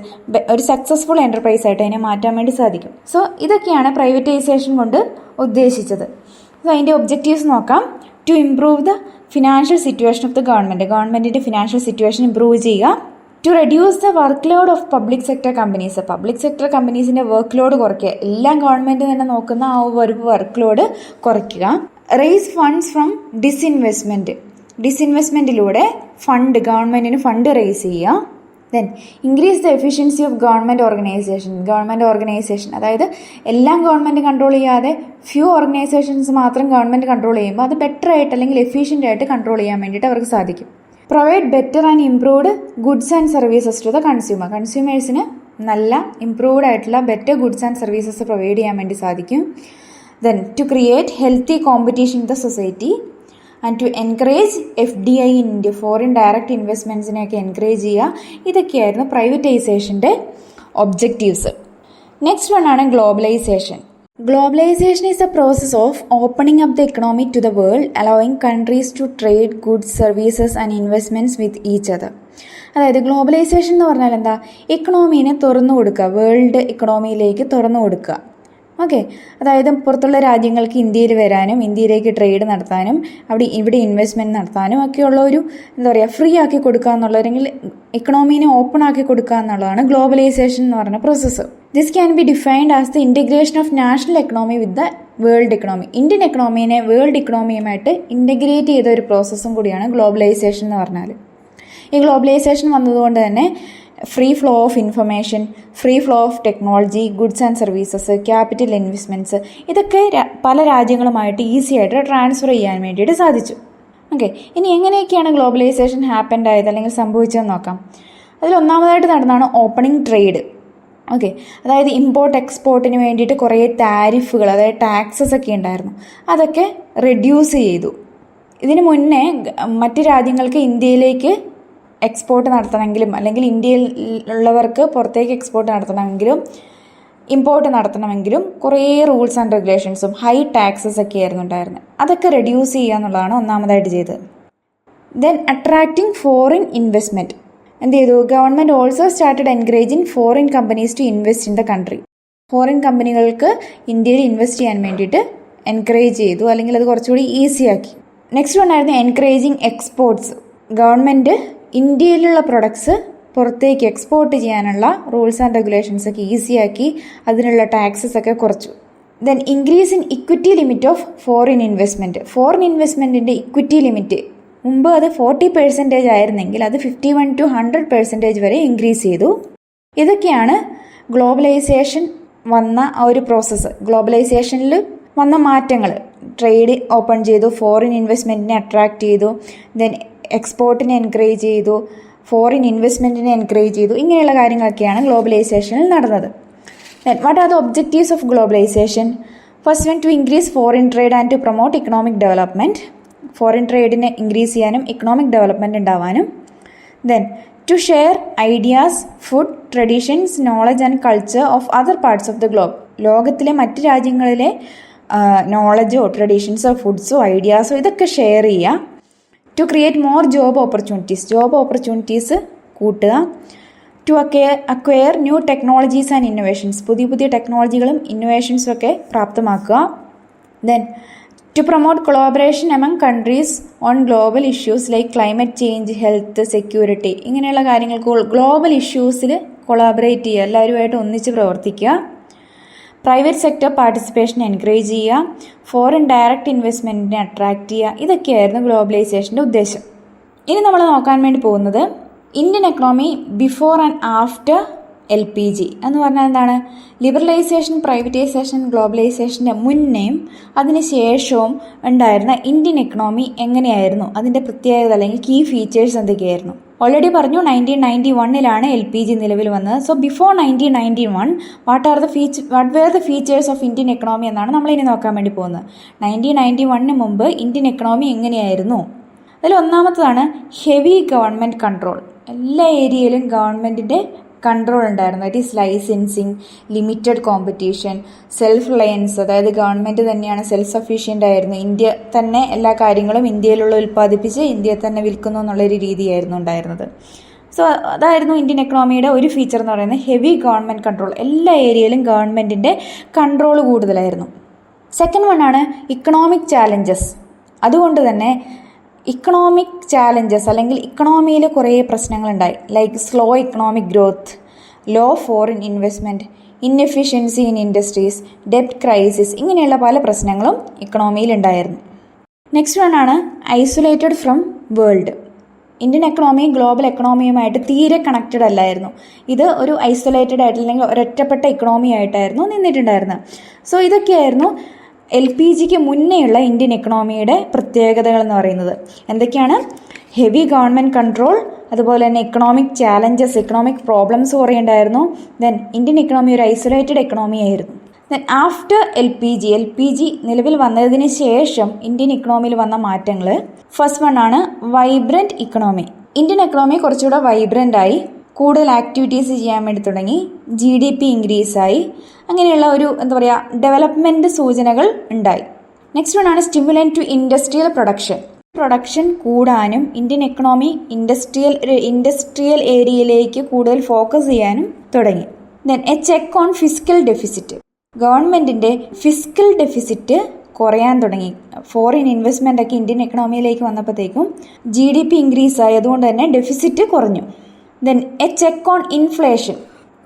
ഒരു സക്സസ്ഫുൾ എൻ്റർപ്രൈസ് ആയിട്ട് അതിനെ മാറ്റാൻ വേണ്ടി സാധിക്കും. സോ ഇതൊക്കെയാണ് പ്രൈവറ്റൈസേഷൻ കൊണ്ട് ഉദ്ദേശിച്ചത്. സോ അതിൻ്റെ ഒബ്ജക്റ്റീവ്സ് നോക്കാം. To improve the financial situation of the ഗവൺമെൻറ്റിൻ്റെ ഫിനാൻഷ്യൽ സിറ്റുവേഷൻ ഇംപ്രൂവ് ചെയ്യുക. To reduce the work load of public sector companies. Public sector കമ്പനീസിൻ്റെ വർക്ക് ലോഡ് കുറയ്ക്കുക. എല്ലാം ഗവൺമെൻറ് തന്നെ നോക്കുന്ന ആ ഒരു വർക്ക് ലോഡ് കുറയ്ക്കുക. റേസ് ഫണ്ട്സ് ഫ്രം ഡിസ്ഇൻവെസ്റ്റ്മെൻറ്റിലൂടെ ഗവൺമെൻറ്റിന് ഫണ്ട് റേസ് ചെയ്യുക. Then increase the efficiency of government organization. അതായത് എല്ലാം ഗവൺമെൻറ് കൺട്രോൾ ചെയ്യാതെ ഫ്യൂ ഓർഗനൈസേഷൻസ് മാത്രം ഗവൺമെൻറ് കൺട്രോൾ ചെയ്യുമ്പോൾ അത് ബെറ്റർ ആയിട്ട് അല്ലെങ്കിൽ എഫിഷ്യൻ്റ് ആയിട്ട് കൺട്രോൾ ചെയ്യാൻ വേണ്ടിയിട്ട് അവർക്ക് സാധിക്കും. Provide better and improved goods and services to the കൺസ്യൂമേഴ്സിന് നല്ല ഇംപ്രൂവ്ഡ് ആയിട്ടുള്ള better goods and services provide ചെയ്യാൻ വേണ്ടി സാധിക്കും. Then to create healthy competition in the society and to encourage FDI in India, foreign direct ഇൻവെസ്റ്റ്മെൻറ്റ്സിനെയൊക്കെ encourage ചെയ്യുക. ഇതൊക്കെയായിരുന്നു പ്രൈവറ്റൈസേഷൻ്റെ ഒബ്ജക്റ്റീവ്സ്. നെക്സ്റ്റ് വൺ ആണ് globalization. Globalization is the process of opening up the economy to the world, allowing countries to trade goods, services and investments with each other. അതായത് globalisation എന്ന് പറഞ്ഞാൽ എന്താ? ഇക്കണോമീനെ തുറന്നു കൊടുക്കുക, വേൾഡ് ഇക്കണോമിയിലേക്ക് തുറന്നു കൊടുക്കുക. ഓക്കെ, അതായത് പുറത്തുള്ള രാജ്യങ്ങൾക്ക് ഇന്ത്യയിൽ വരാനും ഇന്ത്യയിലേക്ക് ട്രേഡ് നടത്താനും ഇവിടെ ഇൻവെസ്റ്റ്മെൻറ്റ് നടത്താനും ഒക്കെയുള്ള ഒരു ഫ്രീ ആക്കി കൊടുക്കുക എന്നുള്ള, അല്ലെങ്കിൽ ഇക്കണോമീനെ ഓപ്പൺ ആക്കി കൊടുക്കുക എന്നുള്ളതാണ് ഗ്ലോബലൈസേഷൻ എന്ന് പറഞ്ഞ process. This can be defined as the integration of national economy with the world economy. Indian എക്കണോമീനെ വേൾഡ് ഇക്കണോമിയുമായിട്ട് ഇൻറ്റഗ്രേറ്റ് ചെയ്ത ഒരു പ്രോസസ്സും കൂടിയാണ് ഗ്ലോബലൈസേഷൻ എന്ന് പറഞ്ഞാൽ. ഈ ഗ്ലോബലൈസേഷൻ വന്നതുകൊണ്ട് തന്നെ free flow of information, free flow of technology, goods and services, capital investments, ഇതൊക്കെ പല രാജ്യങ്ങളുമായിട്ട് ഈസി ആയിട്ട് ട്രാൻസ്ഫർ ചെയ്യാൻ വേണ്ടിയിട്ട് സാധിച്ചു. ഓക്കെ, ഇനി എങ്ങനെയൊക്കെയാണ് ഗ്ലോബലൈസേഷൻ ഹാപ്പൻഡ് ആയത് അല്ലെങ്കിൽ സംഭവിച്ചതെന്ന് നോക്കാം. അതിൽ ഒന്നാമതായിട്ട് നടന്നതാണ് ഓപ്പണിംഗ് ട്രേഡ്. ഓക്കെ, അതായത് ഇമ്പോർട്ട് എക്സ്പോർട്ടിന് വേണ്ടിയിട്ട് കുറേ താരിഫുകൾ, അതായത് ടാക്സസ് ഒക്കെ ഉണ്ടായിരുന്നു, അതൊക്കെ റെഡ്യൂസ് ചെയ്തു. ഇതിന് മുന്നേ മറ്റ് രാജ്യങ്ങൾക്ക് ഇന്ത്യയിലേക്ക് എക്സ്പോർട്ട് നടത്തണമെങ്കിലും അല്ലെങ്കിൽ ഇന്ത്യയിൽ ഉള്ളവർക്ക് പുറത്തേക്ക് എക്സ്പോർട്ട് നടത്തണമെങ്കിലും ഇമ്പോർട്ട് നടത്തണമെങ്കിലും കുറേ റൂൾസ് ആൻഡ് റെഗുലേഷൻസും ഹൈ ടാക്സസ് ഒക്കെ ആയിരുന്നു ഉണ്ടായിരുന്നത്. അതൊക്കെ റെഡ്യൂസ് ചെയ്യുക എന്നുള്ളതാണ് ഒന്നാമതായിട്ട് ചെയ്തത്. Then attracting foreign investment. എന്ത് ചെയ്തു? Government also started encouraging foreign companies to invest in the country. Foreign കമ്പനികൾക്ക് ഇന്ത്യയിൽ ഇൻവെസ്റ്റ് ചെയ്യാൻ വേണ്ടിയിട്ട് എൻകറേജ് ചെയ്തു, അല്ലെങ്കിൽ അത് കുറച്ചുകൂടി ഈസിയാക്കി. നെക്സ്റ്റ് വൺ ആയിരുന്നു എൻകറേജിങ് എക്സ്പോർട്സ്. ഗവൺമെൻറ് ഇന്ത്യയിലുള്ള പ്രൊഡക്ട്സ് പുറത്തേക്ക് എക്സ്പോർട്ട് ചെയ്യാനുള്ള റൂൾസ് ആൻഡ് റെഗുലേഷൻസ് ഒക്കെ ഈസിയാക്കി, അതിനുള്ള ടാക്സസ് ഒക്കെ കുറച്ചു. Then increase in equity limit of foreign investment. Foreign ഇൻവെസ്റ്റ്മെൻറ്റിൻ്റെ ഇക്വിറ്റി ലിമിറ്റ് മുമ്പ് അത് 40% ആയിരുന്നെങ്കിൽ അത് 51 to 100% വരെ ഇൻക്രീസ് ചെയ്തു. ഇതൊക്കെയാണ് ഗ്ലോബലൈസേഷൻ വന്ന ആ ഒരു പ്രോസസ്സ്. ഗ്ലോബലൈസേഷനിൽ വന്ന മാറ്റങ്ങൾ. ട്രേഡ് ഓപ്പൺ ചെയ്തു, ഫോറിൻ ഇൻവെസ്റ്റ്മെൻറ്റിനെ അട്രാക്റ്റ് ചെയ്തു, ദെൻ എക്സ്പോർട്ടിനെ എൻകറേജ് ചെയ്തു, ഫോറിൻ ഇൻവെസ്റ്റ്മെൻറ്റിനെ എൻകറേജ് ചെയ്തു. ഇങ്ങനെയുള്ള കാര്യങ്ങളൊക്കെയാണ് ഗ്ലോബലൈസേഷനിൽ നടന്നത്. Then what are the objectives of globalization? First one, to increase foreign trade and to promote economic development. Foreign ട്രേഡിനെ ഇൻക്രീസ് ചെയ്യാനും ഇക്കണോമിക് ഡെവലപ്മെൻറ്റ് ഉണ്ടാവാനും. Then to share ideas, food, traditions, knowledge and culture of other parts of the globe. ലോകത്തിലെ മറ്റ് രാജ്യങ്ങളിലെ നോളജോ ട്രഡീഷൻസോ ഫുഡ്സോ ഐഡിയാസോ ഇതൊക്കെ share ചെയ്യുക. To create more job opportunities കൂട്ടുക. To acquire new technologies and innovations. പുതിയ ടെക്നോളജികളും ഇന്നോവേഷൻസും ഒക്കെ പ്രാപ്തമാക്കുക. Then to promote collaboration among countries on global issues like climate change, health, security. ഇങ്ങനെയുള്ള കാര്യങ്ങൾക്ക് ഗ്ലോബൽ ഇഷ്യൂസിൽ കൊളാബറേറ്റ് ചെയ്യുക, എല്ലാവരുമായിട്ട് ഒന്നിച്ച് പ്രവർത്തിക്കുക. പ്രൈവറ്റ് സെക്ടർ പാർട്ടിസിപ്പേഷൻ എൻകറേജ് ചെയ്യുക. ഫോറിൻ ഡയറക്റ്റ് ഇൻവെസ്റ്റ്മെൻറ്റിനെ അട്രാക്റ്റ് ചെയ്യുക. ഇതൊക്കെയായിരുന്നു ഗ്ലോബലൈസേഷൻ്റെ ഉദ്ദേശം. ഇനി നമ്മൾ നോക്കാൻ വേണ്ടി പോകുന്നത് Indian economy before and after LPG എന്ന് പറഞ്ഞാൽ എന്താണ്? ലിബറലൈസേഷൻ, പ്രൈവറ്റൈസേഷൻ, ഗ്ലോബലൈസേഷൻ്റെ മുന്നേയും അതിന് ശേഷവും ഉണ്ടായിരുന്ന ഇന്ത്യൻ എക്കണോമി എങ്ങനെയായിരുന്നു, അതിൻ്റെ പ്രത്യേകത അല്ലെങ്കിൽ കീ ഫീച്ചേഴ്സ് എന്തൊക്കെയായിരുന്നു? ഓൾറെഡി പറഞ്ഞു 1991 LPG നിലവിൽ വന്നത്. So before 1991 what were the features of Indian economy എന്നാണ് നമ്മളിനി നോക്കാൻ വേണ്ടി പോകുന്നത്. 1991 മുമ്പ് ഇന്ത്യൻ എക്കണോമി എങ്ങനെയായിരുന്നു? അതിൽ ഒന്നാമത്തതാണ് ഹെവി ഗവൺമെൻറ് കൺട്രോൾ. എല്ലാ ഏരിയയിലും ഗവൺമെൻറ്റിൻ്റെ കൺട്രോൾ ഉണ്ടായിരുന്നു. That is licensing, limited competition, self Reliance. അതായത് ഗവൺമെൻറ് തന്നെയാണ് സെൽഫ് സഫീഷ്യൻ്റ് ആയിരുന്നു. ഇന്ത്യ തന്നെ എല്ലാ കാര്യങ്ങളും ഇന്ത്യയിലുള്ള ഉൽപ്പാദിപ്പിച്ച് ഇന്ത്യയിൽ തന്നെ വിൽക്കുന്നു എന്നുള്ളൊരു രീതിയായിരുന്നു ഉണ്ടായിരുന്നത്. സോ അതായിരുന്നു ഇന്ത്യൻ എക്കണോമിയുടെ ഒരു ഫീച്ചർ എന്ന് പറയുന്നത്, ഹെവി ഗവൺമെൻറ് കൺട്രോൾ. എല്ലാ ഏരിയയിലും ഗവൺമെൻറ്റിൻ്റെ കൺട്രോൾ കൂടുതലായിരുന്നു. സെക്കൻഡ് വൺ ആണ് ഇക്കണോമിക് ചാലഞ്ചസ്. അതുകൊണ്ട് തന്നെ ഇക്കണോമിക് ചാലഞ്ചസ് അല്ലെങ്കിൽ ഇക്കണോമിയിൽ കുറേ പ്രശ്നങ്ങളുണ്ടായി. Like slow economic growth, low foreign investment, inefficiency in industries, ഡെപ്റ്റ് ക്രൈസിസ്. ഇങ്ങനെയുള്ള പല പ്രശ്നങ്ങളും ഇക്കണോമിയിൽ ഉണ്ടായിരുന്നു. നെക്സ്റ്റ് വൺ ആണ് isolated from world. Indian economy global എക്കണോമിയുമായിട്ട് തീരെ കണക്റ്റഡ് അല്ലായിരുന്നു. ഇത് ഒരു ഐസൊലേറ്റഡ് ആയിട്ട് അല്ലെങ്കിൽ ഒരൊറ്റപ്പെട്ട ഇക്കണോമി ആയിട്ടായിരുന്നു നിന്നിട്ടുണ്ടായിരുന്നത്. സോ ഇതൊക്കെയായിരുന്നു LPGക്ക് മുന്നേയുള്ള ഇന്ത്യൻ എക്കണോമിയുടെ പ്രത്യേകതകൾ എന്ന് പറയുന്നത്. എന്തൊക്കെയാണ്? ഹെവി ഗവൺമെൻറ് കൺട്രോൾ, അതുപോലെ തന്നെ ഇക്കണോമിക് ചാലഞ്ചസ്, ഇക്കണോമിക് പ്രോബ്ലംസ് കുറേ ഉണ്ടായിരുന്നു. ദെൻ ഇന്ത്യൻ എക്കണോമി ഒരു ഐസൊലേറ്റഡ് എക്കണോമി ആയിരുന്നു. ദെൻ ആഫ്റ്റർ LPG നിലവിൽ വന്നതിന് ശേഷം ഇന്ത്യൻ ഇക്കണോമിയിൽ വന്ന മാറ്റങ്ങൾ. ഫസ്റ്റ് വൺ ആണ് വൈബ്രൻറ്റ് ഇക്കണോമി. ഇന്ത്യൻ എക്കണോമി കുറച്ചുകൂടെ വൈബ്രൻ്റ് ആയി, കൂടുതൽ ആക്ടിവിറ്റീസ് ചെയ്യാൻ വേണ്ടി തുടങ്ങി, GDP ഇൻക്രീസായി, അങ്ങനെയുള്ള ഒരു ഡെവലപ്മെൻറ്റ് സൂചനകൾ ഉണ്ടായി. നെക്സ്റ്റ് വൺ ആണ് സ്റ്റിമുലൻറ്റ് ടു ഇൻഡസ്ട്രിയൽ പ്രൊഡക്ഷൻ കൂടാനും ഇന്ത്യൻ എക്കണോമി ഇൻഡസ്ട്രിയൽ ഏരിയയിലേക്ക് കൂടുതൽ ഫോക്കസ് ചെയ്യാനും തുടങ്ങി. Then a cheque on fiscal deficit. ഗവൺമെൻറ്റിൻ്റെ ഫിസ്ക്കൽ ഡെഫിസിറ്റ് കുറയാൻ തുടങ്ങി. ഫോറിൻ ഇൻവെസ്റ്റ്മെൻ്റ് ഒക്കെ ഇന്ത്യൻ എക്കണോമിയിലേക്ക് വന്നപ്പോഴത്തേക്കും GDP ഇൻക്രീസായി, അതുകൊണ്ട് തന്നെ ഡെഫിസിറ്റ് കുറഞ്ഞു. Then a cheque on inflation.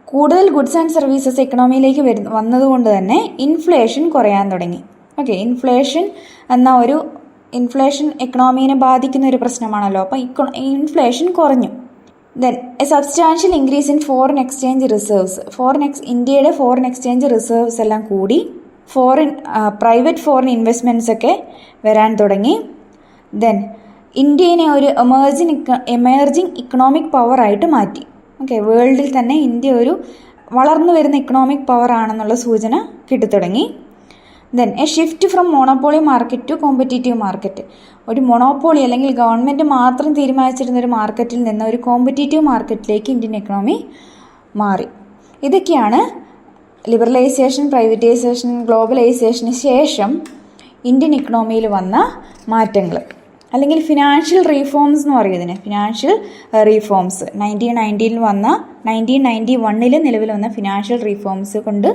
കൂടുതൽ ഗുഡ്സ് ആൻഡ് സർവീസസ് എക്കണോമിയിലേക്ക് വന്നതുകൊണ്ട് തന്നെ ഇൻഫ്ലേഷൻ കുറയാൻ തുടങ്ങി. ഓക്കെ, ഇൻഫ്ലേഷൻ എക്കണോമീനെ ബാധിക്കുന്ന ഒരു പ്രശ്നമാണല്ലോ. അപ്പോൾ ഇൻഫ്ലേഷൻ കുറഞ്ഞു. Then A substantial increase in foreign exchange reserves. ഇന്ത്യയുടെ ഫോറിൻ എക്സ്ചേഞ്ച് റിസർവ്സ് എല്ലാം കൂടി പ്രൈവറ്റ് ഫോറിൻ ഇൻവെസ്റ്റ്മെൻറ്റ്സ് ഒക്കെ വരാൻ തുടങ്ങി. ദെൻ ഇന്ത്യനെ ഒരു എമേർജിങ് ഇക്കണോമിക് പവറായിട്ട് മാറ്റി. ഓക്കെ, വേൾഡിൽ തന്നെ ഇന്ത്യ ഒരു വളർന്നു വരുന്ന ഇക്കണോമിക് പവർ ആണെന്നുള്ള സൂചന കിട്ടിത്തുടങ്ങി. Then a shift from monopoly market to competitive market. ഒരു മൊണോപോളി അല്ലെങ്കിൽ ഗവൺമെൻറ് മാത്രം തീരുമാനിച്ചിരുന്ന ഒരു മാർക്കറ്റിൽ നിന്ന് ഒരു കോമ്പറ്റീറ്റീവ് മാർക്കറ്റിലേക്ക് ഇന്ത്യൻ എക്കണോമി മാറി. ഇതൊക്കെയാണ് ലിബറലൈസേഷൻ, പ്രൈവറ്റൈസേഷൻ, ഗ്ലോബലൈസേഷന് ശേഷം ഇന്ത്യൻ ഇക്കണോമിയിൽ വന്ന മാറ്റങ്ങൾ. അല്ലെങ്കിൽ ഫിനാൻഷ്യൽ റീഫോംസ് എന്ന് പറയുന്നതിന്. ഫിനാൻഷ്യൽ റീഫോംസ് 1991 നിലവിൽ വന്ന ഫിനാൻഷ്യൽ റീഫോംസ് കൊണ്ട്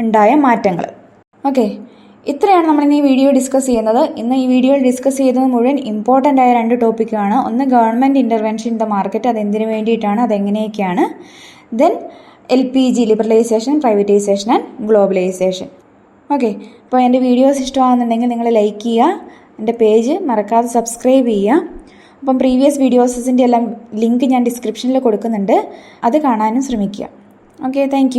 ഉണ്ടായ മാറ്റങ്ങൾ. ഓക്കെ, ഇത്രയാണ് നമ്മൾ ഇന്ന് ഈ വീഡിയോ ഡിസ്കസ് ചെയ്യുന്നത്. ഇന്ന് ഈ വീഡിയോയിൽ ഡിസ്കസ് ചെയ്തത് മുഴുവൻ ഇമ്പോർട്ടൻ്റ് ആയ 2 ടോപ്പിക്കാണ്. ഒന്ന് government intervention in the market, അതെന്തിനു വേണ്ടിയിട്ടാണ്, അതെങ്ങനെയൊക്കെയാണ്. Then LPG, liberalisation, privatisation and globalization. Okay, അപ്പോൾ എൻ്റെ വീഡിയോസ് ഇഷ്ടമാകുന്നുണ്ടെങ്കിൽ നിങ്ങൾ ലൈക്ക് ചെയ്യുക, എൻ്റെ പേജ് മറക്കാതെ സബ്സ്ക്രൈബ് ചെയ്യുക. അപ്പം പ്രീവിയസ് വീഡിയോസിൻ്റെ എല്ലാം ലിങ്ക് ഞാൻ ഡിസ്ക്രിപ്ഷനിൽ കൊടുക്കുന്നുണ്ട്, അത് കാണാനും ശ്രമിക്കുക. Okay, thank